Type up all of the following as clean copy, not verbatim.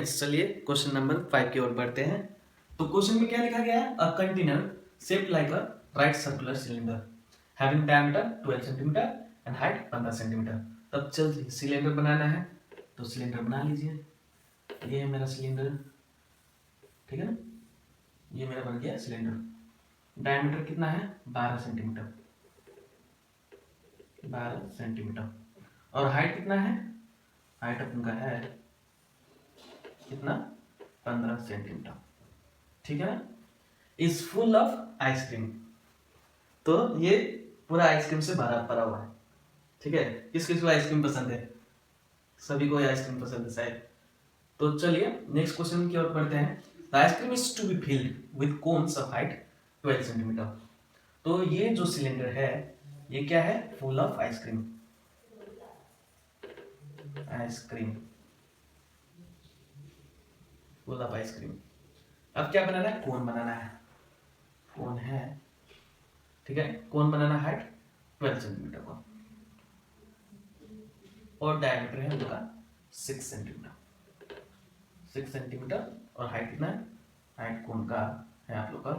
Students, चलिए question number 5 की ओर बढ़ते हैं। तो क्वेश्चन में क्या लिखा गया है? A container shaped like a right circular cylinder having diameter 12 centimetre and height 15 centimetre. तब चलिए सिलेंडर बनाना है, तो सिलेंडर बना लीजिए। ये है मेरा सिलेंडर, ठीक है ना। ये मेरा बन गया सिलेंडर। डायमीटर कितना है? 12 सेंटीमीटर, 12 सेंटीमीटर। और हाइट कितना है? हाइट अपन का है कितना? 15 सेंटीमीटर, ठीक है ना। Is full of ice cream. तो ये पूरा आइसक्रीम से भरा पड़ा हुआ है, ठीक है। किस किस को आइसक्रीम पसंद है? सभी को आइसक्रीम पसंद है शायद। तो चलिए नेक्स्ट क्वेश्चन की ओर बढ़ते हैं। The ice cream is to be filled with cones of height 12 centimetre. तो ये जो सिलेंडर है ये क्या है? Full of ice cream. Ice cream, full of ice cream. अब क्या बनाना है? कोन बनाना है। कोन है, ठीक है। कोन बनाना हाइट 12 सेंटीमीटर का और डायमीटर है उनका 6 सेंटीमीटर, 6 सेंटीमीटर। और हाइट कितना है? हाइट कोन का है आप लोग का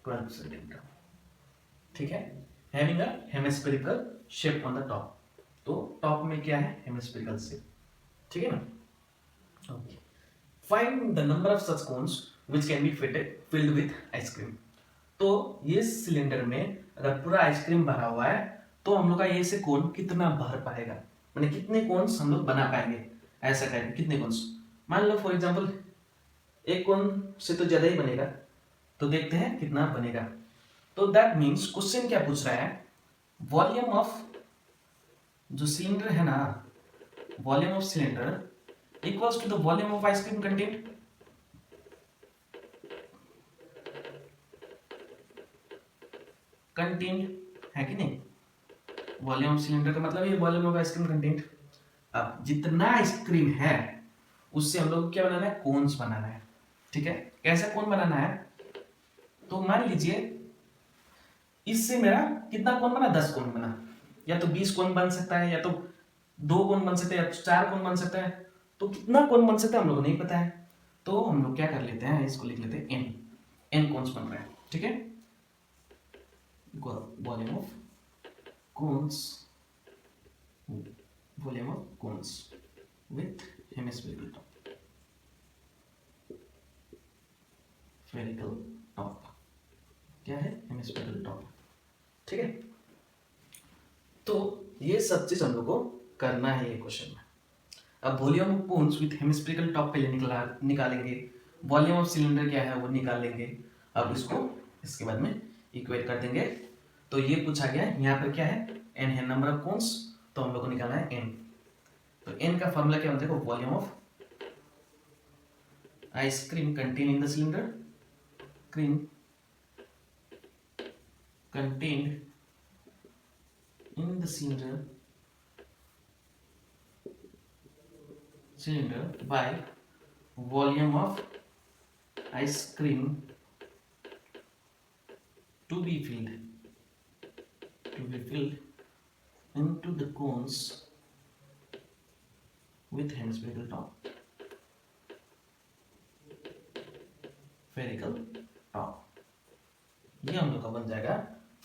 12 सेंटीमीटर, ठीक है। Having a hemispherical shape on the top. तो टॉप में क्या है? हेमिस्फेरिकल शेप, ठीक है ना। Okay, find the number of such cones which can be filled with ice cream. तो ये सिलेंडर में अगर पूरा आइसक्रीम भरा हुआ है तो हम लोग का ये से कोन कितना भर पाएगा, माने कितने कोन्स हम लोग बना पाएंगे। ऐसा करेंगे, कितने कोन्स? मान लो फॉर एग्जांपल एक कोन से तो ज्यादा ही बनेगा, तो देखते हैं कितना बनेगा। तो दैट मीन्स क्वेश्चन क्या पूछ रहा है? वॉल्यूम ऑफ जो सिलेंडर है ना, volume of cylinder equals to the volume of ice cream content. Content है कि नहीं? वॉल्यूम ऑफ सिलेंडर का मतलब ये वॉल्यूम ऑफ आइसक्रीम कंटेंट। अब जितना आइसक्रीम है उससे हम लोग को क्या बनाना है? कोन्स बनाना है, ठीक है। कैसे कोन बनाना है? तो मान लीजिए इससे मेरा कितना कोन बना? 10 कोन बना, या तो 20 कोन बन सकता है, या तो 2 कोन बन सकते हैं, या तो 4 कोन बन सकता है। तो कितना कोन बन सकता है हम लोग को नहीं पता है, तो हम लोग क्या कर लेते हैं, इसको लिख लेते हैं n कोन्स बन रहे हैं, ठीक है। Volume of cones, volume of cones with hemispherical top, spherical top क्या है? हेमिस्फेरिकल टॉप, ठीक है। तो ये सब चीज हम लोग को करना है ये क्वेश्चन में। अब volume of cones with hemispherical top पहले निकालेंगे, वॉल्यूम ऑफ सिलेंडर क्या है वो निकाल लेंगे। अब इसको इसके बाद में इक्वेट कर देंगे। तो ये पूछा गया यहाँ पर क्या है? n है, नंबर ऑफ कोन्स, तो हम लोग को निकालना है n। तो n का फॉर्मूला क्या होता है? Volume of ice cream contain in the cylinder, cream contained in the cylinder by volume of ice cream to be filled into the cones with hemispherical top, spherical top। ये हम लोग का बन जाएगा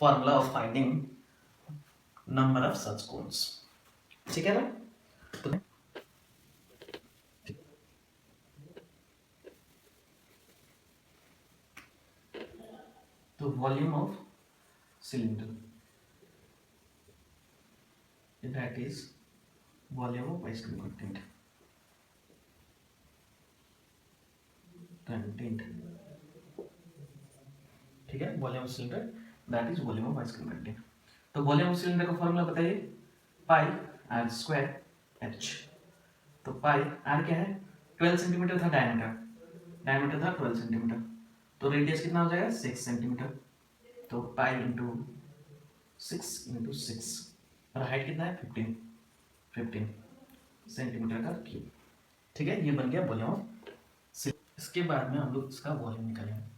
formula of finding number of such cones, ठीक है ना। तो volume of cylinder that is volume of ice cream content, ठीक है। Volume of cylinder that is volume of ice cream content. तो वॉल्यूम ऑफ सिलेंडर का फॉर्मूला बताइए, पाई आर स्क्वायर एच। तो पाई आर क्या है? 12 सेंटीमीटर था डायमीटर, डायमीटर था 12 सेंटीमीटर, तो रेडियस कितना हो जाएगा? 6 सेंटीमीटर। तो पाई इंटू 6 और हाइट कितना है? 15 सेंटीमीटर का क्यूब, ठीक है। ये बन गया वॉल्यूम ऑफ। इसके बाद में हम लोग इसका वॉल्यूम निकालेंगे।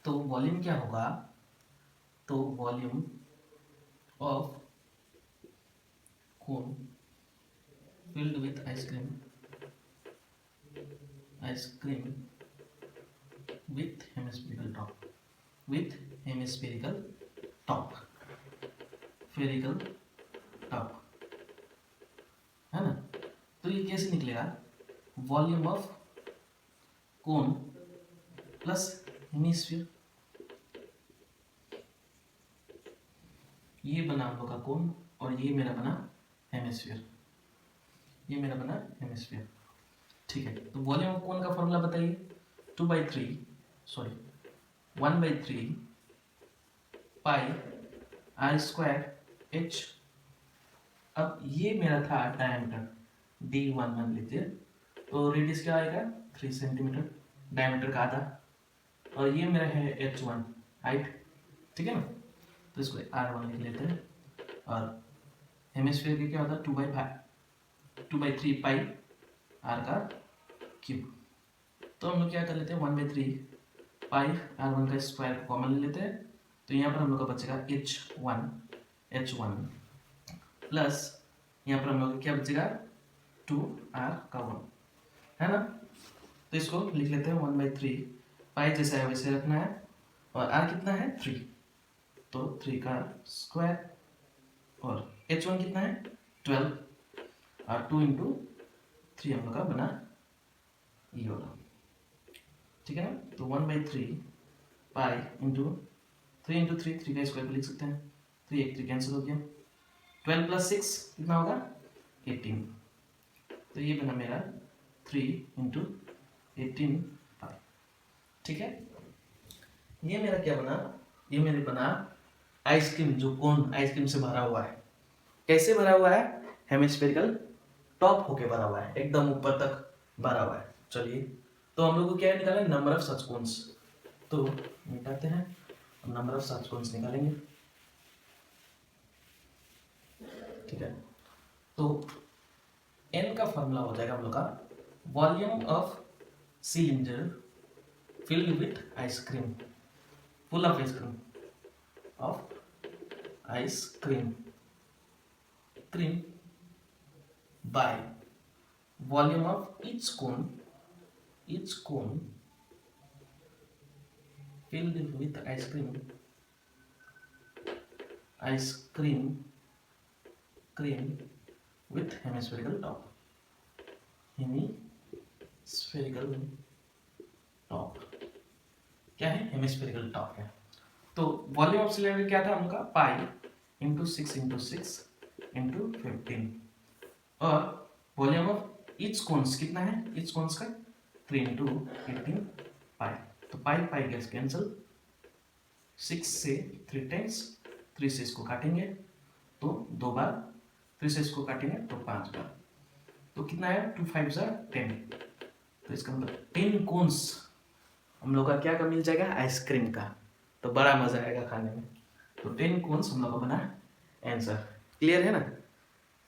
तो वॉल्यूम क्या होगा? तो volume of cone filled with ice cream ice cream with hemispherical top, with hemispherical top, spherical top, है ना। तो ये कैसे निकलेगा, volume of cone plus hemisphere, ये बना हम लोग का कोन और ये मेरा बना हेमिस्फीयर, ये मेरा बना हेमिस्फीयर। ठीक है, तो वॉल्यूम ऑफ कोन का फॉर्मूला बताइए, 1/3 पाई आर स्क्वायर एच। अब ये मेरा था डायमीटर D1 मान लीजिए, तो रेडियस क्या आएगा 3 सेंटीमीटर, डायमीटर का आधा, और ये मेरा है H1 हाइट, ठीक है ना। तो इसको R1 लिख लेते हैं, और हेमिस्फीयर की क्या होता है 2/3 पाई आर का क्यूब। तो हम लोग क्या कर लेते हैं 1/3 पाई R1 का स्क्वायर को कॉमन ले लेते हैं, तो यहाँ पर हम लोग का बचेगा H1 प्लस यहाँ पर हम लोग क्या बचेगा 2R का 1, है ना। तो इसको लिख लेते हैं 1/3 पाई जैसा है वैसे रखना है, और R कितना है 3, तो 3 का स्क्वायर, और H1 कितना है 12, और 2 इंटू 3 हम लोग का बना ये वाला, ठीक है ना। तो 1/3 पाई इंटू 3 इंटू 3, 3 का स्क्वायर लिख सकते हैं, 3 एक 3 कैंसिल हो गया, 12 प्लस 6 कितना होगा 18, तो ये बना मेरा 3 इंटू 18 पाई, ठीक है। ये मेरा क्या बना, ये मेरे बना आइसक्रीम, जो कोन आइसक्रीम से भरा हुआ है। कैसे भरा हुआ है, हेमिस्फेरिकल टॉप होके भरा हुआ है, एकदम ऊपर तक भरा हुआ है। चलिए, तो हम लोग को क्या निकालें, नंबर ऑफ सच कोन्स, तो निकालते हैं, नंबर ऑफ सच कोन्स निकालेंगे, ठीक है। तो n का फॉर्मूला हो जाएगा हम लोग का volume of cylinder filled with ice cream, full of ice cream cream by volume of each cone filled with ice cream with hemispherical top, क्या है हेमिस्फेरिकल टॉप है। तो वॉल्यूम ऑफ सिलेंडर क्या था हम लोग का पाई इंटू 6 इंटू 6 इंटू 15, और वॉल्यूम ऑफ ईच कोन्स कितना है, ईच कोन्स का 3 इंटू 18 पाई, तो पाई पाई गैस कैंसिल, 6 से 3 टाइम्स, 3 से इसको काटेंगे तो 2 बार, 3 से इसको काटेंगे तो 5 बार, तो कितना है 2 5 10, तो इसका मतलब 10 कोन्स हम लोग का क्या का मिल जाएगा आइसक्रीम का, तो बड़ा मजा आएगा खाने में। तो 10 कोन्स हम लोग का बना आंसर, क्लियर है ना।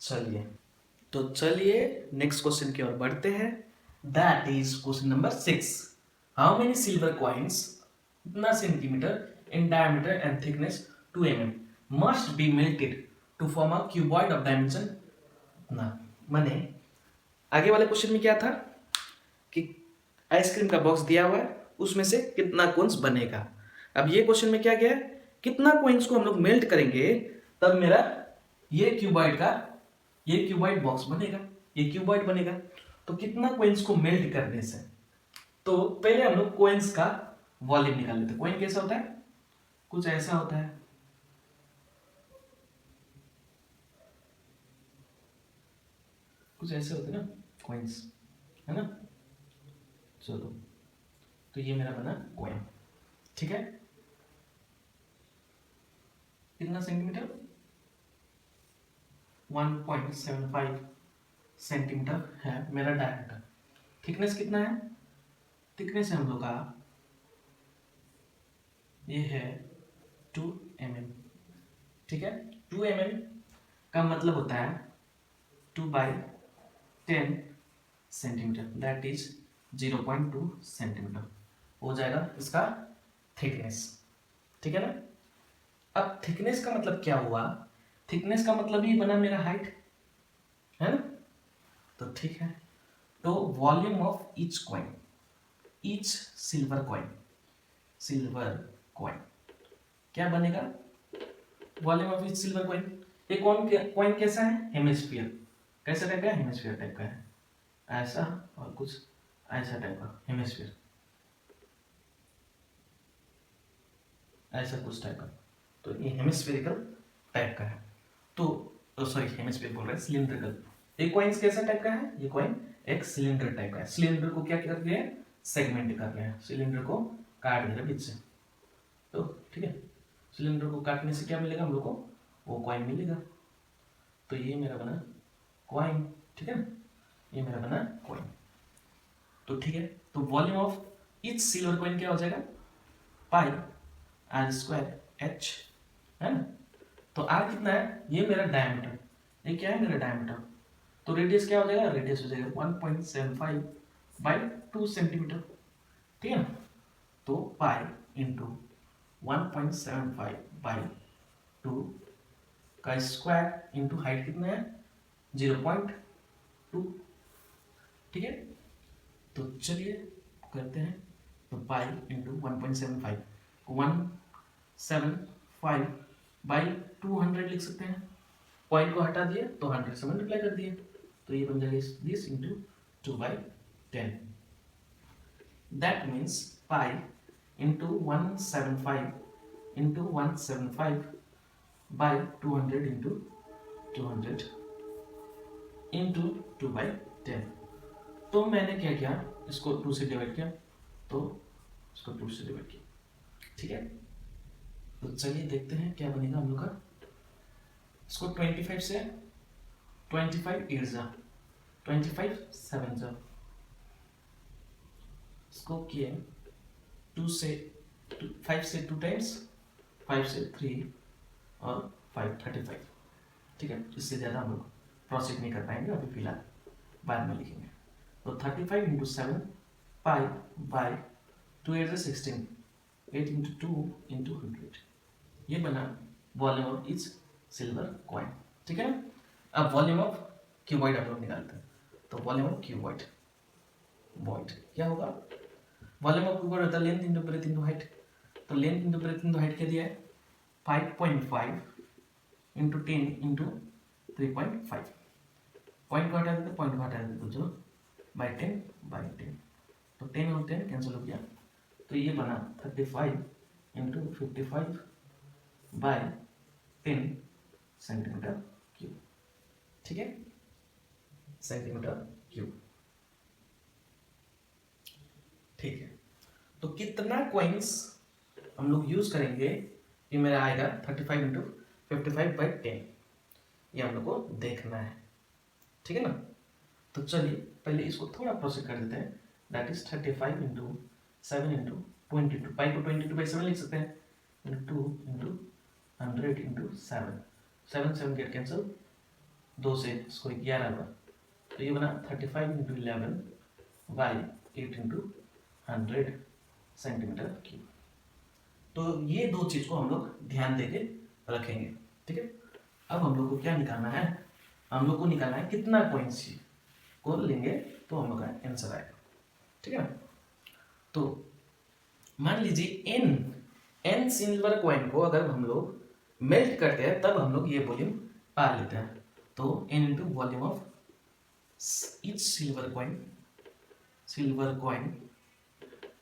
चलिए नेक्स्ट क्वेश्चन की ओर बढ़ते हैं, that is question number 6। How many silver coins, इतना centimetre in diameter and thickness 2 mm must be melted to form a cuboid of dimension ना। माने आगे वाले क्वेश्चन में क्या था कि आइसक्रीम का बॉक्स दिया हुआ है, उसमें से कितना कोन्स बनेगा। अब ये क्वेश्चन में क्या गया है, कितना कोइंस को हम लोग मेल्ट करेंगे तब मेरा ये क्यूबॉइड बॉक्स बनेगा, ये क्यूबॉइड बनेगा। तो कितना कोइंस को मेल्ट करने से, तो पहले हम लोग कोइंस का वॉल्यूम निकाल लेते हैं। कोइन कैसा होता है, कुछ ऐसा होता है, कुछ ऐसे होते हैं ना कोइंस, है ना। चलो, तो ये मेरा बना कोइन, ठीक है। कितना सेंटीमीटर, 1.75 सेंटीमीटर है मेरा डायमीटर। थिकनेस कितना है, थिकनेस है हम लोग का ये है 2 mm, ठीक है। 2 mm का मतलब होता है 2/10 सेंटीमीटर, दैट इज 0.2 सेंटीमीटर हो जाएगा इसका थिकनेस, ठीक है ना। अब थिकनेस का मतलब क्या हुआ, थिकनेस का मतलब ही बना मेरा हाइट, है ना। तो ठीक है, तो volume of each coin, each silver coin क्या बनेगा, volume of each silver coin. ये कॉइन कैसा है, हेमिस्फीयर, कैसा टाइप का है, हेमिस्फीयर टाइप का है, ऐसा और कुछ ऐसा टाइप का हेमिस्फीयर, ऐसा कुछ टाइप का, तो ये हेमिस्फेरिकल टाइप का है। तो सॉरी हेमिस्फीयर बोल रहे हैं, सिलिंड्रिकल। ये कॉइन कैसा टाइप का है, ये कॉइन एक सिलेंडर टाइप का है। सिलेंडर को क्या कर रहे हैं, सेगमेंट कर रहे हैं, सिलेंडर को काट दे रहे हैं बीच से, तो ठीक है, सिलेंडर को काटने से क्या मिलेगा हम लोग को, वो कॉइन मिलेगा। तो ये मेरा बना कॉइन, ठीक है, ये मेरा बना कॉइन। तो ठीक है, तो volume of each silver coin क्या हो जाएगा, पाई आर स्क्वायर एच, है ना। तो आर कितना है, ये मेरा डायमीटर, ये क्या है मेरा डायमीटर, तो रेडियस क्या हो जाएगा, रेडियस हो जाएगा 1.75 बाई 2 सेंटीमीटर, ठीक है ना। तो पाई इंटू 1.75 बाई 2 का स्क्वायर इंटू हाइट कितना है 0.2, ठीक है। तो चलिए करते हैं, तो पाई इंटू 1.75 175 बाई 200 लिख सकते हैं, पॉइंट को हटा दिए तो 100 से मल्टीप्लाई कर दिए, तो ये बन जाएगा this into 2/10, that means pi into 175 by 200 into 2/10। तो मैंने क्या किया, इसको 2 से डिवाइड किया, तो इसको 2 से डिवाइड किया, ठीक है। तो चलिए देखते हैं क्या बनेगा हम लोग का। इसको 25 से 25 8 जा 25 7 जा, इसको किए 2 से 5 से 2 टाइम्स, 5 से 3 और 5 35, ठीक है। इससे ज़्यादा हम लोग प्रोसीड नहीं कर पाएंगे अभी फिलहाल, बाद में लिखेंगे। तो 35 into 7 pi by 2 8 16, 8 into 2 into 100, ये बना volume of each silver coin, ठीक है। अब वॉल्यूम ऑफ क्यूबॉइड हम लोग निकालते हैं, तो वॉल्यूम ऑफ क्यूबॉइड क्या होगा, वॉल्यूम ऑफ क्यूबॉइड होता है length into breadth into height, तो length into breadth into height क्या दिया है 5.5 इंटू 10 इंटू 3.5, पॉइंट को हटा देते, पॉइंट को हटा देते तो जो बाई 10, तो 10 और 10 कैंसिल हो गया, तो ये बना 35 इंटू 55 बाई 10 सेंटीमीटर क्यूब, ठीक है, सेंटीमीटर क्यूब, ठीक है। तो कितना कॉइन्स हम लोग यूज करेंगे, ये मेरा आएगा 35 इंटू 55 बाई 10, ये हम लोग को देखना है, ठीक है ना। तो चलिए पहले इसको थोड़ा प्रोसेस कर देते हैं, दैट इज 35 इंटू 7 इंटू 22, पाई को 22/7 लिख सकते हैं, इंटू 100 इंटू 7, 7 गेट कैंसिल, 2 से इसको 11 हुआ, तो ये बना 35 into 11 by 8 into 100 centimetre cube. तो ये दो चीज को हम लोग ध्यान देके रखेंगे, ठीक है। अब हम लोग को क्या निकालना है, हम लोग को निकालना है कितना कॉइन्स को लेंगे तो हम लोग का आंसर आएगा, ठीक है। तो मान लीजिए एन सिल्वर कॉइन को अगर हम लोग मेल्ट करते हैं तब हम लोग ये वॉल्यूम पा लेते हैं, तो n into volume of each silver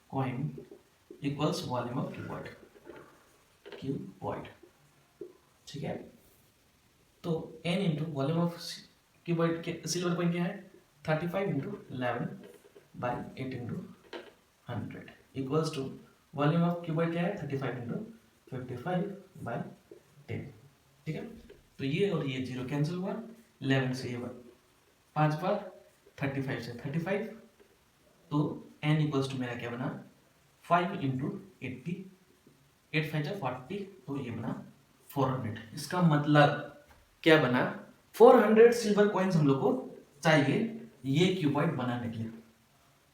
coin equals volume of cuboid, ठीक है। तो n into volume of cuboid के सिल्वर कॉइन क्या है 35 into 11 by 8 into 100 equals to volume of cuboid क्या है 35 इंटू 55 बाई 10, ठीक है। तो ये और ये 0 कैंसिल हुआ, 11 से ये 5 बार 35 से 35, तो n इक्वल्स टू मेरा क्या बना 5 इंटू 80, 8 5 40, तो ये बना 400। इसका मतलब क्या बना 400 सिल्वर कॉइन्स हम लोग को चाहिए ये क्यूबॉइड बनाने के लिए,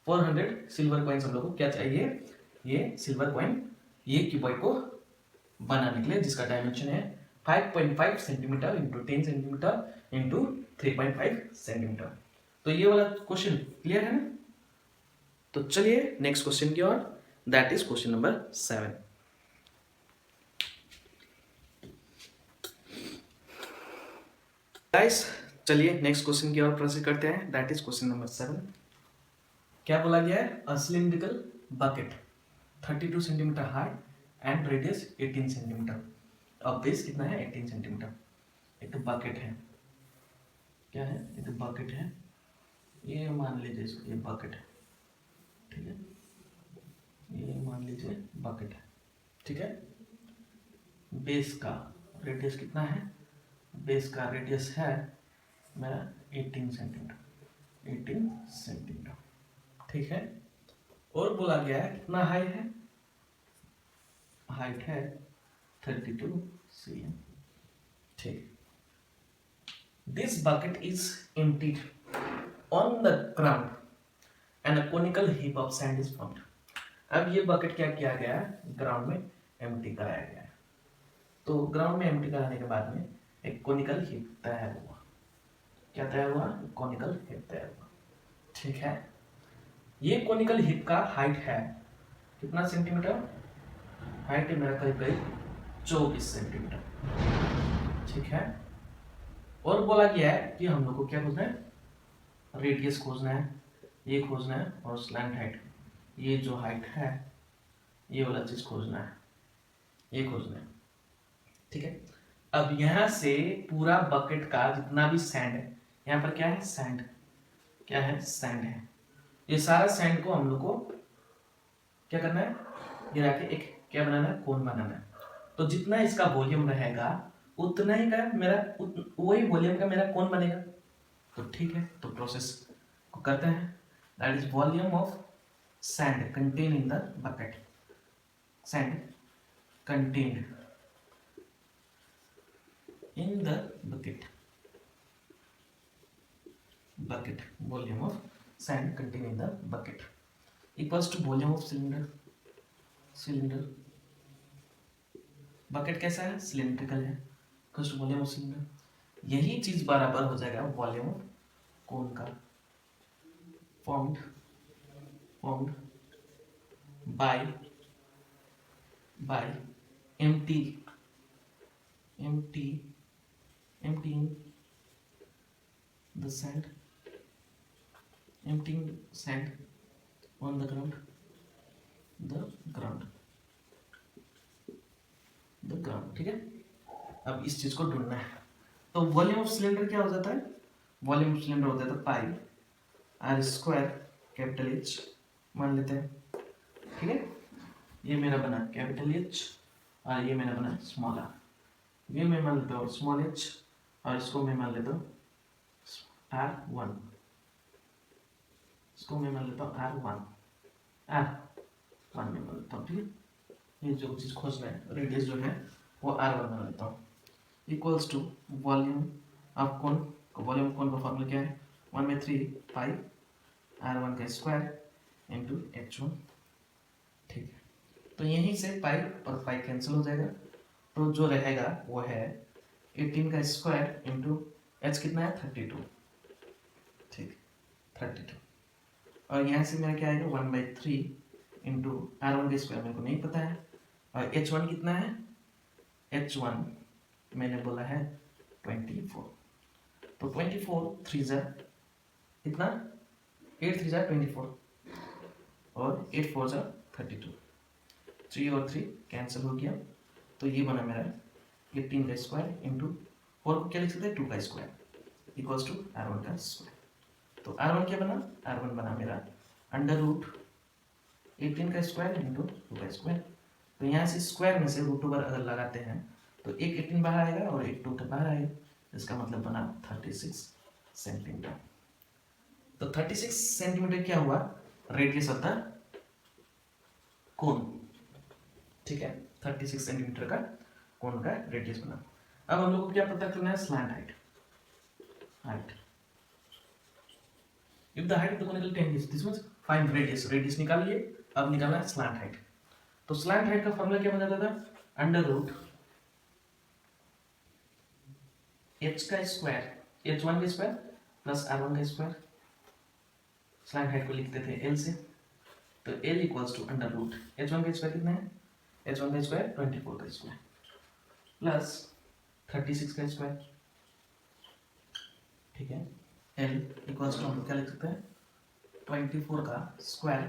400 सिल्वर कॉइन्स हम लोग को क्या चाहिए, ये सिल्वर कॉइन ये क्यूबॉइड को बनाने के लिए, जिसका डायमेंशन है 5.5 centimetre into 10 centimetre into 3.5 centimetre. तो ये वाला क्वेश्चन क्लियर है ना। तो चलिए नेक्स्ट क्वेश्चन की ओर, that is question number 7। Guys चलिए नेक्स्ट क्वेश्चन की ओर प्रोसीड करते हैं, दैट इज क्वेश्चन नंबर 7। क्या बोला गया है? A cylindrical bucket 32 centimetre high and radius 18 centimetre. अब बेस कितना है? 18 सेंटीमीटर। एक तो बकेट है, क्या है? एक तो बकेट है, ये मान लीजिए इसको, ये बकेट है, ठीक है, ये मान लीजिए बकेट है, ठीक है। बेस का रेडियस कितना है? बेस का रेडियस है मेरा 18 सेंटीमीटर, 18 सेंटीमीटर, ठीक है। और बोला गया है कितना हाई है? हाइट है 32 cm, ठीक। This bucket is emptied on the ground and a conical heap of sand is found. अब ये बकेट क्या किया गया है? ग्राउंड में एम्प्टी कराया गया है। तो ग्राउंड में एम्प्टी कराने के बाद में एक कोनिकल हीप तैयार हुआ। क्या तैयार हुआ? कोनिकल हीप तैयार हुआ, ठीक है। ये कोनिकल हीप का हाइट है कितना सेंटीमीटर? हाइट है मेरा करीब करीब 24 सेंटीमीटर, ठीक है। और बोला गया है कि हम लोग को क्या खोजना है? रेडियस खोजना है, ये खोजना है, और स्लैंट हाइट, ये जो हाइट है ये वाला चीज खोजना है, ये खोजना है, ठीक है। अब यहां से पूरा बकेट का जितना भी सैंड है, यहाँ पर क्या है? सैंड, क्या है? सैंड है। ये सारा सैंड को हम लोग को क्या करना है? गिरा के एक क्या बनाना है? कोन बनाना है। तो जितना इसका वॉल्यूम रहेगा उतना ही का मेरा वही वॉल्यूम का मेरा कोन बनेगा। तो ठीक है, तो प्रोसेस को करते हैं। That is volume of sand contain in the bucket, sand contained in the bucket volume of sand contained in the bucket equals to volume of cylinder bucket कैसा है? सिलिंड्रिकल है, equals to volume of cylinder. यही चीज बराबर हो जाएगा volume of cone का, formed by emptying the sand, emptying sand on the ground, ठीक है। अब इस चीज को ढूंढना है। तो वॉल्यूम ऑफ सिलेंडर क्या हो जाता है? वॉल्यूम ऑफ सिलेंडर हो जाता है पाई आर स्क्वायर कैपिटल एच मान लेते हैं, ठीक है। ये मेरा बना कैपिटल एच और ये मेरा बना स्मॉल आर, ये मैं मान लेता हूँ स्मॉल एच और इसको मैं मान लेता हूँ R1, इसको मैं मान लेता हूँ R1 में मान लेता हूँ, ठीक है। ये जो चीज खोजना है रेडियस जो है वो R1 मान लेता हूँ, equals to volume of cone, volume of cone का फॉर्मूला क्या है? 1/3 पाई R1 का स्क्वायर इंटू H1, ठीक है। तो यहीं से पाई और पाई कैंसिल हो जाएगा, तो जो रहेगा वो है 18 का स्क्वायर इंटू एच कितना है? 32, ठीक 32। और यहाँ से मेरा क्या आएगा? 1/3 इंटू R1 का स्क्वायर मेरे को नहीं पता है, और H1 कितना है? H1 मैंने बोला है 24, तो 24 3 जा कितना? 8 3 जा 24 और 8 4 जा 32, 3 और 3 कैंसिल हो गया, तो ये बना मेरा 18 का स्क्वायर इंटू 4 को क्या लिख सकते हैं? 2 का स्क्वायर इक्वल्स टू R1 का स्क्वायर। तो R1 क्या बना? R1 बना मेरा अंडर रूट 18 का स्क्वायर इंटू 2 का स्क्वायर। तो यहाँ से स्क्वायर में से रूट ओवर अगर लगाते हैं तो एक 18 बाहर आएगा और एक 2 बाहर आएगा, इसका मतलब बना 36 सेंटीमीटर। तो 36 सेंटीमीटर क्या हुआ? रेडियस ऑफ द कोन, ठीक है। 36 सेंटीमीटर का कोन का रेडियस बना। अब हम लोग को क्या पता करना है? Slant height. If the height of the conical tangents this means find radius निकालिए। अब निकालना है स्लैंट हाइट। तो स्लैंट हाइट का फॉर्मूला क्या बन जाता था? अंडर रूट h का स्क्वायर, h1 का स्क्वायर प्लस r1 का स्क्वायर। स्लैंट हाइट को लिखते थे l से, तो L equals to under root H1 का स्क्वायर कितना है, H1 का स्क्वायर 24 का स्क्वायर प्लस 36 का स्क्वायर, ठीक है। L इक्वल्स टू हम लोग क्या लिख सकते हैं, 24 का स्क्वायर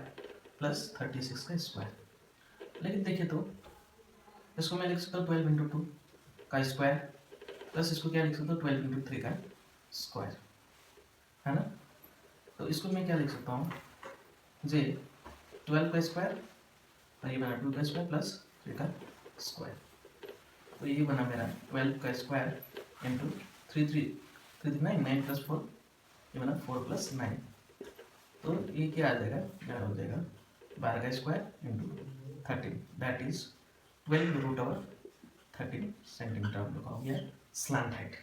प्लस 36 का स्क्वायर। लेकिन देखिए तो इसको मैं लिख सकता हूँ 12 इंटू 2 का स्क्वायर प्लस इसको क्या लिख सकता हूँ 12 इंटू 3 का स्क्वायर, है ना। तो इसको मैं क्या लिख सकता हूँ, जे 12 का स्क्वायर और ये बना 2 का स्क्वायर प्लस 3 का स्क्वायर। तो ये बना मेरा 12 का स्क्वायर इंटू 3 9 प्लस 4, ये बना 4 प्लस 9। तो ये क्या आ जाएगा, मेरा हो जाएगा 12 का square into 13, that is 12 root over 13 centimetre हम लोग का हो गया स्लैंट हाइट।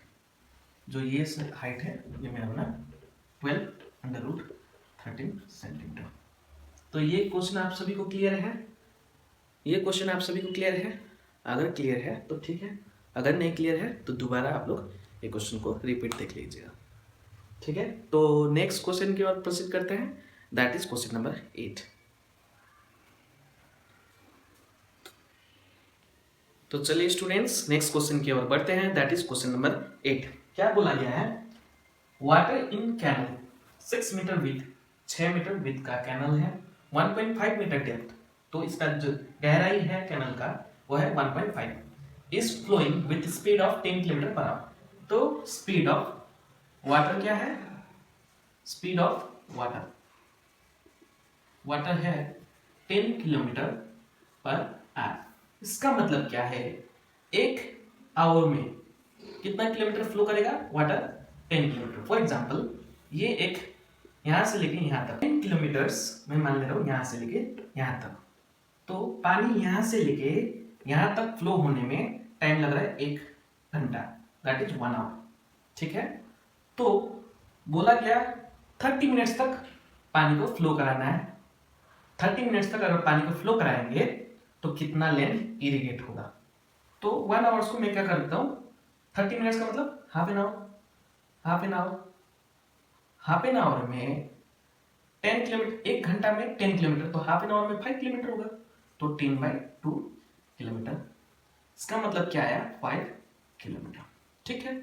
जो ये हाइट है ये मेरा बना 12 अंडर रूट 13 सेंटीमीटर। तो ये क्वेश्चन आप सभी को क्लियर है, ये क्वेश्चन आप सभी को क्लियर है। अगर क्लियर है तो ठीक है, अगर नहीं क्लियर है तो दोबारा आप लोग ये क्वेश्चन को रिपीट देख लीजिएगा, ठीक है। तो नेक्स्ट क्वेश्चन की ओर प्रोसीड करते हैं, दैट इज क्वेश्चन नंबर 8। तो चलिए स्टूडेंट्स नेक्स्ट क्वेश्चन की ओर बढ़ते हैं, दैट इज क्वेश्चन नंबर 8। क्या बोला गया है, water in canal 6 metre width, 6 metre width का कैनल है, 1.5 मीटर डेप्थ, तो इसका जो गहराई है कैनल का वो है 1.5, is flowing with speed of 10 kilometre per hour. तो स्पीड ऑफ वाटर क्या है, स्पीड ऑफ वाटर, वाटर है 10 किलोमीटर पर आवर। इसका मतलब क्या है, एक आवर में कितना किलोमीटर फ्लो करेगा वाटर, 10 किलोमीटर। फॉर एग्जाम्पल ये एक यहां से लेके यहां तक 10 किलोमीटर्स मैं मान ले रहा हूं, यहां से लेके यहां तक। तो पानी यहां से लेके यहां तक फ्लो होने में टाइम लग रहा है 1 घंटा, दैट इज 1 आवर, ठीक है। तो बोला गया 30 मिनट्स तक पानी को फ्लो कराना है। 30 मिनट्स तक अगर पानी को फ्लो कराएंगे तो कितना लेंथ इरिगेट होगा। तो 1 आवर्स को मैं क्या करता हूं, 30 मिनट्स का मतलब half an hour, half an hour, half an hour में 10 किलोमीटर, 1 घंटा में 10 किलोमीटर, तो हाफ एन आवर में 5 किलोमीटर होगा, तो 10/2 किलोमीटर। इसका मतलब क्या आया, 5 किलोमीटर, ठीक है।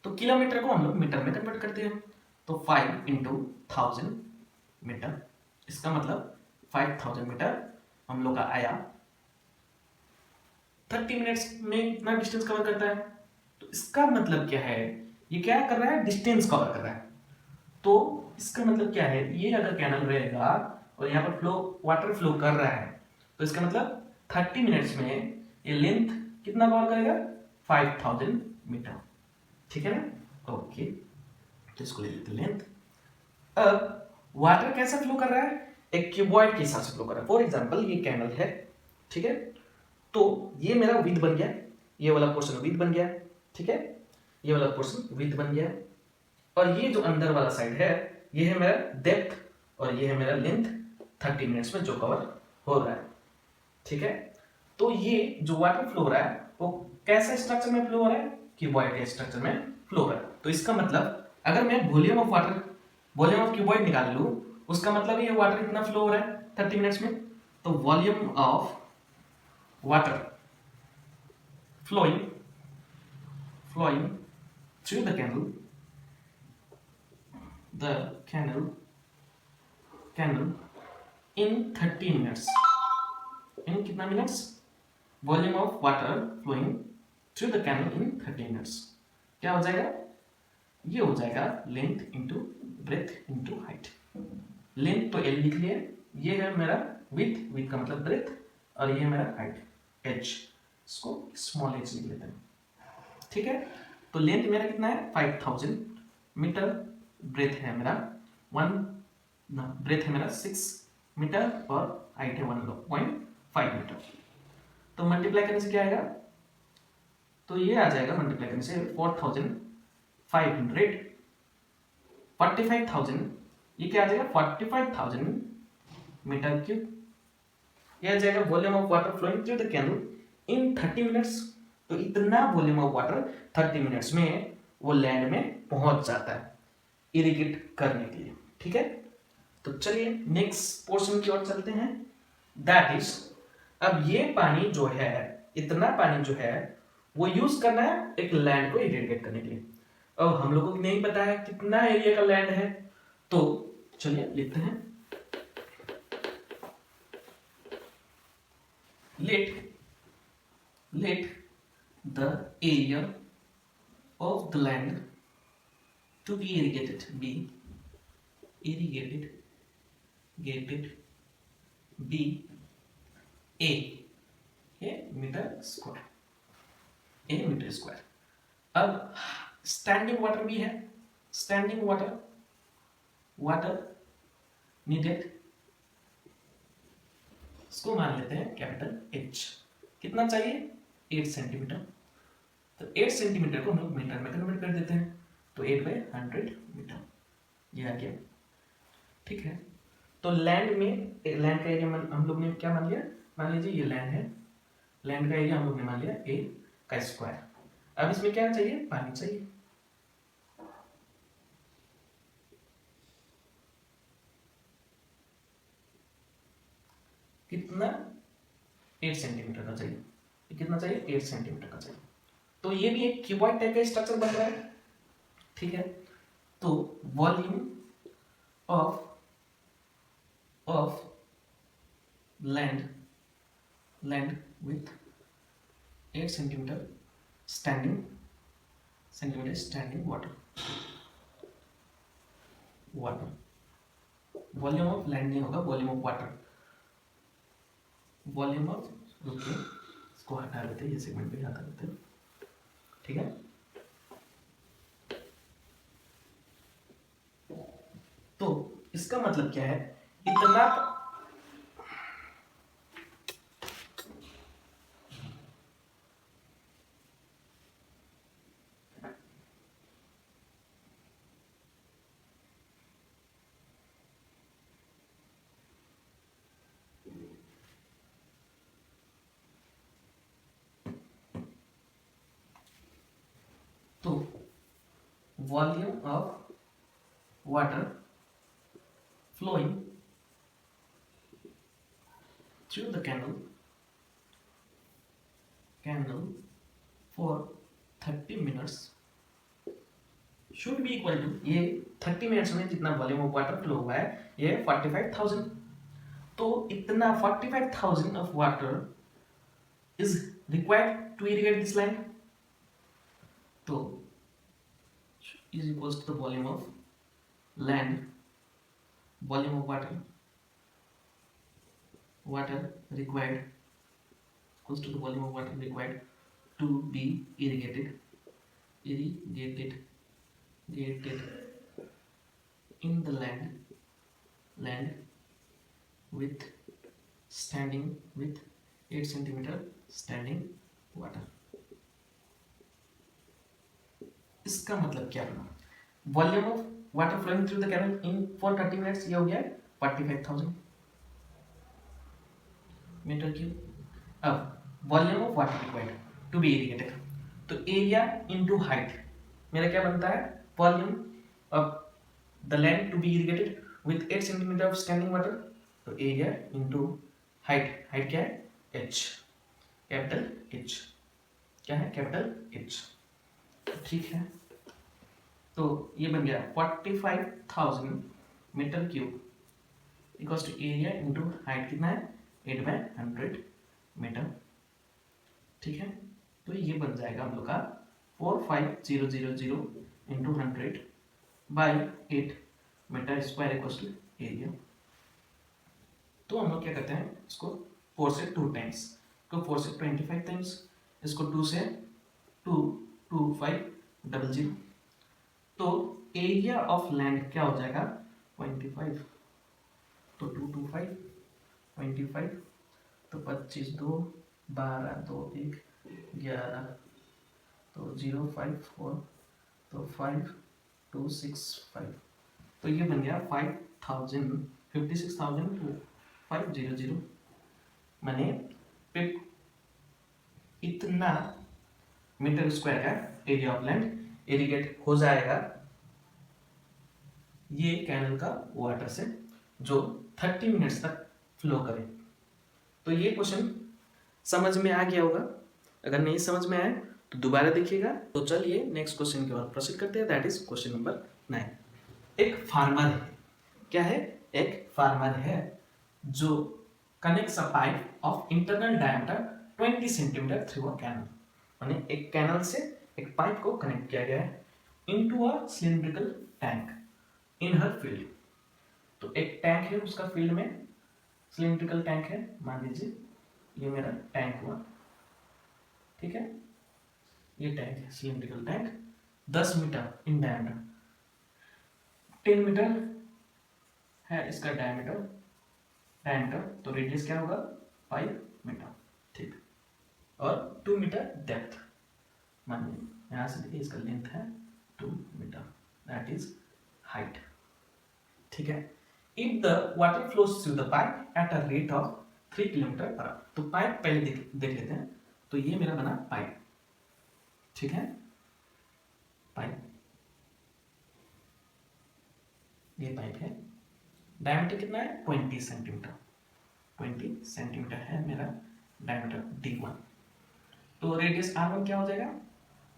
तो किलोमीटर को हम लोग मीटर में कन्वर्ट करते हैं, तो 5 इंटू 1000 मीटर, इसका मतलब 5000 मीटर हम लोग का आया। 30 मिनट्स में इतना डिस्टेंस कवर करता है, तो इसका मतलब क्या है, ये क्या कर रहा है, डिस्टेंस कवर कर रहा है। तो इसका मतलब क्या है, ये अगर कैनल रहेगा और यहाँ पर फ्लो वाटर फ्लो कर रहा है, तो इसका मतलब 30 मिनट्स में ये लेंथ कितना कवर करेगा, 5000 मीटर, ठीक है ना। ओके, तो इसको ले लेते लेंथ। अब वाटर कैसा फ्लो कर रहा है, एक क्यूबॉइड के हिसाब से फ्लो कर रहा है। फॉर एग्जांपल ये कैनल है, ठीक है। तो ये मेरा विड्थ बन गया, ये वाला पोर्शन विड्थ बन गया, ठीक है, ये वाला पोर्शन विड्थ बन गया, और ये जो अंदर वाला साइड है ये है मेरा डेप्थ और ये है मेरा लेंथ 30 मिनट्स में जो कवर हो रहा है, ठीक है। तो ये जो वाटर फ्लो हो रहा है वो कैसे स्ट्रक्चर में फ्लो हो रहा है, क्यूबॉइड के स्ट्रक्चर में फ्लो हो रहा है। तो इसका मतलब अगर मैं volume of water, volume of cuboid निकाल लूं, उसका मतलब ये वाटर कितना फ्लो हो रहा है 30 मिनट्स में। तो volume of water flowing through the canal in 30 minutes, in कितना minutes, volume of water flowing through the canal in 30 minutes क्या हो जाएगा, ये हो जाएगा length into breadth into height. Length तो L लिख लिए, ये है मेरा विड्थ, विड्थ का मतलब ब्रेथ, और ये है मेरा हाइट h, इसको स्मॉल h लिख लेते हैं, ठीक है। तो लेंथ मेरा कितना है 5000 मीटर, ब्रेथ है मेरा 6 मीटर और हाइट है 1.5 मीटर। तो मल्टीप्लाई करने से क्या आएगा, तो ये आ जाएगा मल्टीप्लाई करने से 4500, 45,000, ये क्या आ जाएगा 45,000 मीटर क्यूब, यह आ जाएगा volume of water flowing through the canal in 30 minutes. तो इतना वॉल्यूम ऑफ वाटर 30 मिनट्स में वो लैंड में पहुंच जाता है इरिगेट करने के लिए, ठीक है। तो चलिए नेक्स्ट पोर्शन की ओर चलते हैं। दैट इज, अब ये पानी जो है, इतना पानी जो है वो यूज करना है एक लैंड को इरिगेट करने के लिए। अब हम लोगों को नहीं पता है कितना एरिया का लैंड है, तो चलिए लिखते हैं let the area of the land to be irrigated be a metre square. अब स्टैंडिंग वाटर भी है, स्टैंडिंग वाटर नीडेड, इसको मान लेते हैं कैपिटल H। कितना चाहिए? 8 सेंटीमीटर। तो 8 सेंटीमीटर को हम लोग मीटर में कन्वर्ट कर देते हैं, तो 8/100 मीटर ये आ गया। ठीक है, तो लैंड का एरिया हम लोग ने क्या मान लिया? मान लीजिए ये लैंड है, लैंड का एरिया हम लोग ने मान लिया A का स्क्वायर। अब इसमें क्या चाहिए? पानी चाहिए। कितना? 8 सेंटीमीटर का चाहिए। कितना चाहिए? 8 सेंटीमीटर का चाहिए। तो ये भी एक क्यूबॉइड टाइप का स्ट्रक्चर बन रहा है। ठीक है, तो volume of land with 8 centimetre standing water. Volume of land नहीं होगा, volume of water. Volume of, रुकिए इसको हटा देते हैं, ये सेगमेंट भी हटा देते हैं। ठीक है, तो इसका मतलब क्या है? इतना तो volume of water flowing through the canal for 30 minutes should be equal to, ये 30 मिनट्स में जितना वॉल्यूम ऑफ वाटर फ्लो हुआ है ये 45,000। तो इतना 45,000 of water is required to irrigate this land, तो is equals to the volume of land, volume of water required equals to the volume of water required to be irrigated in the land with 8 centimeter standing water। इसका मतलब क्या बना? Volume of water flowing through the canal in for 30 minutes, ये हो गया 45,000 metre cube. अब volume of water required to be irrigated, तो area into height मेरा क्या बनता है? Volume of the land to be irrigated with 8 centimetre of standing water, तो एरिया इनटू हाइट। हाइट क्या है? H, capital H। क्या है? Capital H। ठीक है, तो ये बन गया 45,000 metre cube equals to area into height कितना है? 8/100 मीटर। ठीक है, तो ये बन जाएगा हम लोग का 45,000 into 100/8 metre square equals to area. तो हम लोग क्या करते हैं, इसको 4 से 2 टाइम्स, तो 4 से 25 टाइम्स, इसको 2 से 22500। तो एरिया ऑफ लैंड क्या हो जाएगा? 25, तो 225, तो 25 2 12 2 1 11, तो 054, तो 5265, तो ये बन गया 56,500 माने इतना मीटर स्क्वायर का एरिया ऑफ लैंड इरिगेट हो जाएगा ये कैनल का वाटर से। जो 30 मिनट्स तक फ्लो करे। तो ये क्वेश्चन समझ में आ गया होगा, अगर नहीं समझ में आए तो दोबारा देखिएगा। तो चलिए नेक्स्ट क्वेश्चन की ओर प्रोसीड करते हैं, दैट इज क्वेश्चन नंबर 9। एक फार्मर है, क्या है, एक फार्मर है जो connects a pipe of internal diameter 20 centimetre through a canal, माने एक कैनल से एक पाइप को कनेक्ट किया गया है into a cylindrical tank in her field. तो एक टैंक है उसका फील्ड में, सिलिंड्रिकल टैंक है, मान लीजिए ये मेरा टैंक हुआ, ठीक है, ये टैंक है cylindrical tank, 10 metre in diameter, 10 metre है इसका डायमीटर, तो रेडियस क्या होगा 5 मीटर, ठीक, और 2 मीटर डेप्थ, मानिए यहाँ से देखिए इसका लेंथ है 2 मीटर, दैट इज हाइट, ठीक है। If the water flows through the pipe at a rate of 3 kilometre per hour, तो पाइप पहले देख लेते हैं। तो ये मेरा बना पाइप, ठीक है, पाइप, ये पाइप है, डायमीटर कितना है 20 सेंटीमीटर, 20 सेंटीमीटर है मेरा डायमीटर D1। तो रेडियस R1 क्या हो जाएगा,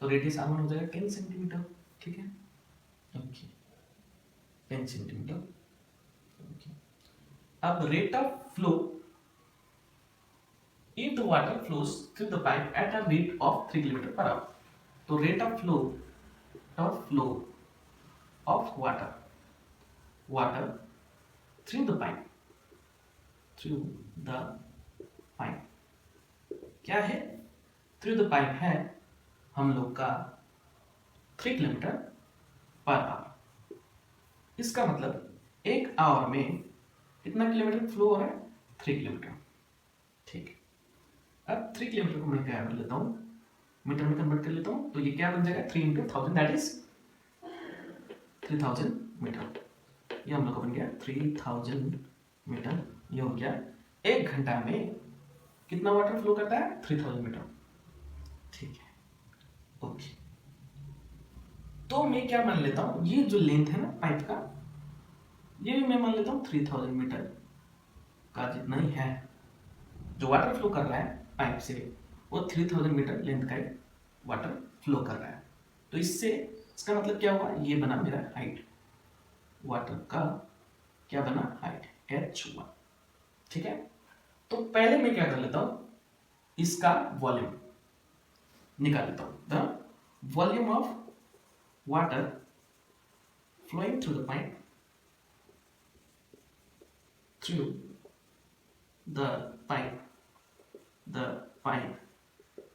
तो रेडियस R1 हो जाएगा 10 सेंटीमीटर, ठीक है, ओके, 10 सेंटीमीटर, ओके। अब rate of flow, if the water flows through the pipe at a rate of 3 kilometre per hour, तो rate of flow of water through the pipe क्या है, through the pipe है हम लोग का 3 kilometre per our. इसका मतलब एक आवर में कितना किलोमीटर फ्लो हो रहा है, 3 किलोमीटर, ठीक। अब 3 किलोमीटर को मैं क्या कर लेता हूँ, मीटर में कन्वर्ट कर लेता हूँ, तो ये क्या बन जाएगा 3 इंटू 1000, दैट इज 3000 मीटर। ये हम लोग का बन गया 3000 मीटर। ये हो गया एक घंटा में कितना वाटर फ्लो करता है, 3000 मीटर, ठीक है, ओके। तो मैं क्या मान लेता हूं, ये जो लेंथ है ना पाइप का, ये भी मैं मान लेता हूं 3000 मीटर का जितना ही है, जो वाटर फ्लो कर रहा है पाइप से वो 3000 मीटर लेंथ का वाटर फ्लो कर रहा है। तो इससे इसका मतलब क्या हुआ, ये बना मेरा हाइट, वाटर का क्या बना, हाइट H1, ठीक है। तो पहले मैं क्या कर लेता हूं, इसका वॉल्यूम निकाल लेता हूं, the volume of water flowing through the pipe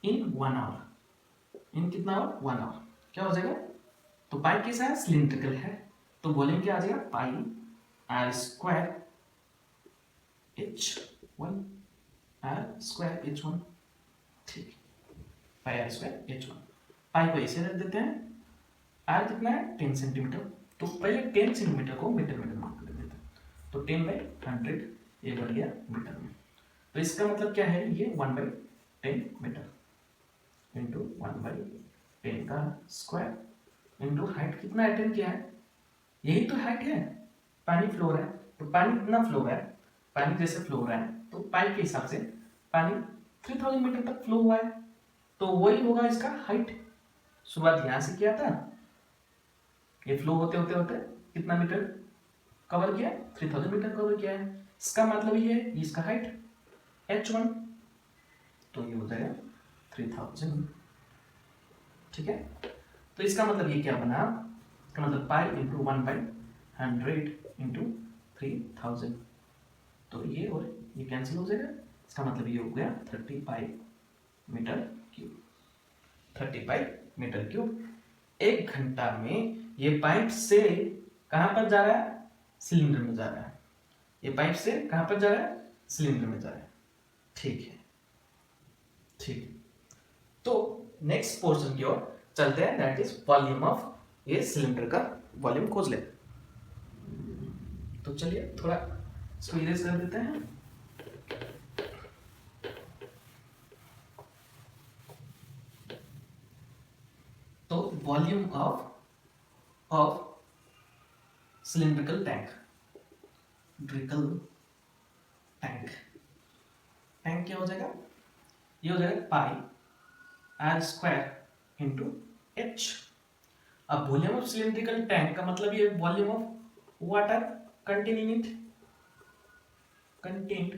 in 1 hour, इन कितना आवर, 1 आवर, क्या हो जाएगा, तो पाइप कैसा है, सिलिंड्रिकल है, तो वॉल्यूम क्या आ जाएगा, पाई आर स्क्वायर H1, ठीक, पाई आर स्क्वायर H1। पाई को ऐसे रख देते हैं, आर कितना है 10 सेंटीमीटर, तो पहले 10 सेंटीमीटर को मीटर में कन्वर्ट कर देते हैं, तो 10/100 ये बन गया मीटर में। तो इसका मतलब क्या है, ये 1/10 मीटर इंटू 1/10 का स्क्वायर इंटू हाइट कितना अटेन किया है, यही तो हाइट है, पानी फ्लो रहा है, तो पानी कितना फ्लो हो रहा है, पानी जैसे फ्लो हो रहा है तो पाइप के हिसाब से पानी 3000 मीटर तक फ्लो हुआ है, तो वही होगा इसका हाइट। शुरुआत यहां से किया था, ये फ्लो होते होते होते कितना मीटर कवर किया, 3000 मीटर कवर किया है, इसका मतलब ये है इसका हाइट H1, तो ये हो जाएगा 3000, ठीक है। तो इसका मतलब ये क्या बना, इसका मतलब पाई इंटू 1/100 इंटू 3000, तो ये और ये कैंसिल हो जाएगा, इसका मतलब ये हो गया 35 मीटर क्यूब, 35 मीटर क्यूब। एक घंटा में ये पाइप से कहां पर जा रहा है, सिलेंडर में जा रहा है, ये पाइप से कहां पर जा रहा है, सिलेंडर में जा रहा है, ठीक है, ठीक। तो नेक्स्ट पोर्शन की ओर चलते हैं, दैट इज वॉल्यूम ऑफ, ये सिलेंडर का वॉल्यूम खोज ले। तो चलिए थोड़ा इसको इरेज कर देते हैं। तो volume of cylindrical tank, cylindrical tank. Tank क्या हो जाएगा, ये हो जाएगा पाई आर स्क्वायर इंटू एच। अब वॉल्यूम ऑफ सिलेंड्रिकल टैंक का मतलब ये volume of water contain in it, contained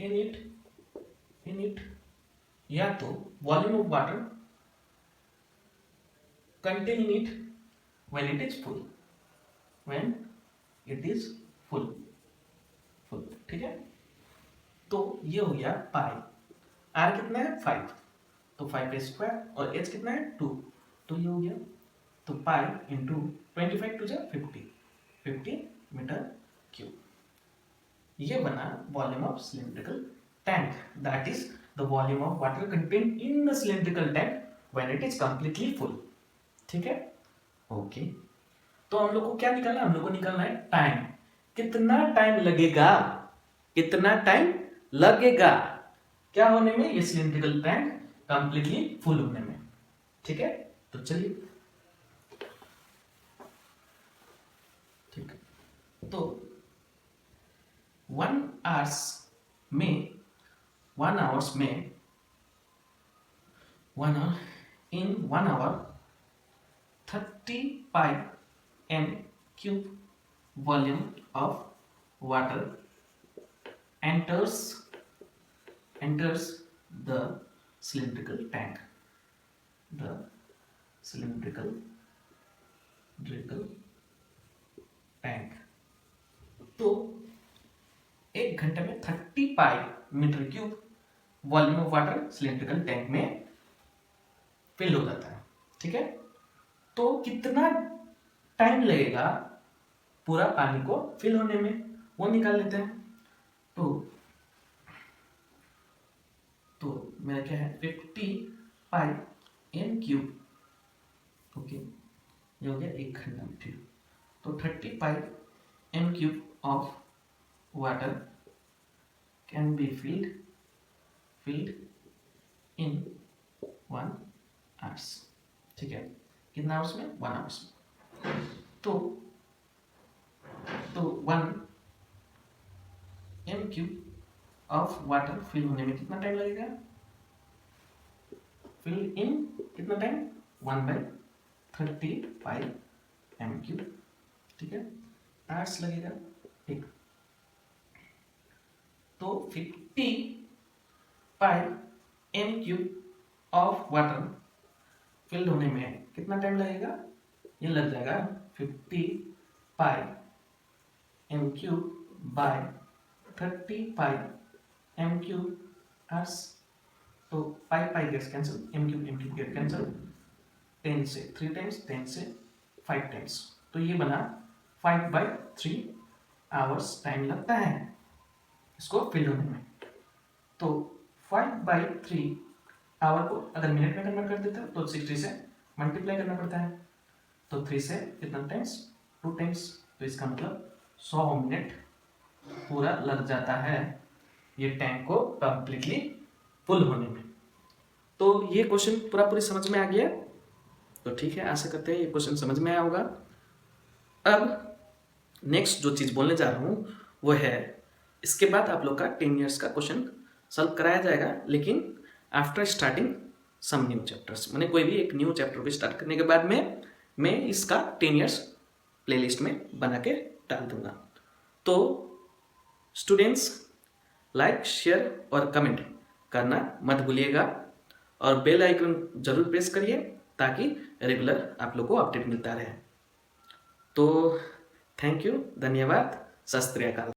in it, या तो volume of water contain in it when it is full, when it is full, ठीक है। तो ये हो गया पाई, आर कितना है 5, तो 5 का स्क्वायर, और एच कितना है 2, तो ये हो गया, तो पाई इंटू 25 टू जा 50 मीटर क्यूब। ये बना volume of cylindrical tank, that is the volume of water contained in the cylindrical tank when it is completely full, ठीक है। ओके, तो हम लोग को क्या निकालना है, हम लोग को निकालना है टाइम, कितना टाइम लगेगा, कितना टाइम लगेगा क्या होने में, ये सिलेंड्रिकल टैंक कंप्लीटली फुल होने में, ठीक है। तो चलिए, ठीक है, तो 1 आवर्स में 1 आवर्स में 1 hour in 1 hour 30 pi m cube volume of water enters the cylindrical tank, the cylindrical tank। तो 1 घंटे में 30 pi metre cube volume of water cylindrical tank में फिल हो जाता है, ठीक है। तो कितना टाइम लगेगा पूरा पानी को फिल होने में, वो निकाल लेते हैं। तो मेरा क्या है 50 पाई m क्यूब, ओके, ये हो गया 1 घंटा में, ठीक। तो 30 pi m cube of water can be filled in 1 hours, ठीक है। कितना आवर्स में, 1 आवर्स में। तो 1 m cube of water fill होने में कितना टाइम लगेगा, फिल इन कितना टाइम, 1/35 m क्यूब, ठीक है, आवर्स लगेगा, ठीक। तो 50 pi m cube of water filled होने में कितना टाइम लगेगा, ये लग जाएगा 50 pi m cube by 30 pi m cube hours. तो pi gets cancel, m cube get cancel, 10 से 3 टाइम्स, 10 से 5 टाइम्स, तो ये बना 5/3 आवर्स टाइम लगता है इसको फिल होने में। तो 5/3 आवर को अगर मिनट में कन्वर्ट कर देते हैं तो 60 से मल्टीप्लाई करना पड़ता है, तो 3 से कितना टाइम्स, 2 टाइम्स, तो इसका मतलब 100 मिनट पूरा लग जाता है ये टैंक को कंप्लीटली फुल होने में। तो ये क्वेश्चन पूरी समझ में आ गया, तो ठीक है, आशा करते हैं ये क्वेश्चन समझ में आया होगा। अब नेक्स्ट जो चीज़ बोलने जा रहा हूँ वो है, इसके बाद आप लोग का 10 ईयर्स का क्वेश्चन सॉल्व कराया जाएगा, लेकिन after starting some new chapters, मैंने कोई भी एक न्यू चैप्टर को स्टार्ट करने के बाद में मैं इसका 10 ईयर्स प्लेलिस्ट में बना के डाल दूंगा। तो स्टूडेंट्स, लाइक, शेयर और कमेंट करना मत भूलिएगा, और बेल आइकन जरूर प्रेस करिए ताकि रेगुलर आप लोग को अपडेट मिलता रहे। तो थैंक यू, धन्यवाद, सत श्री अकाल।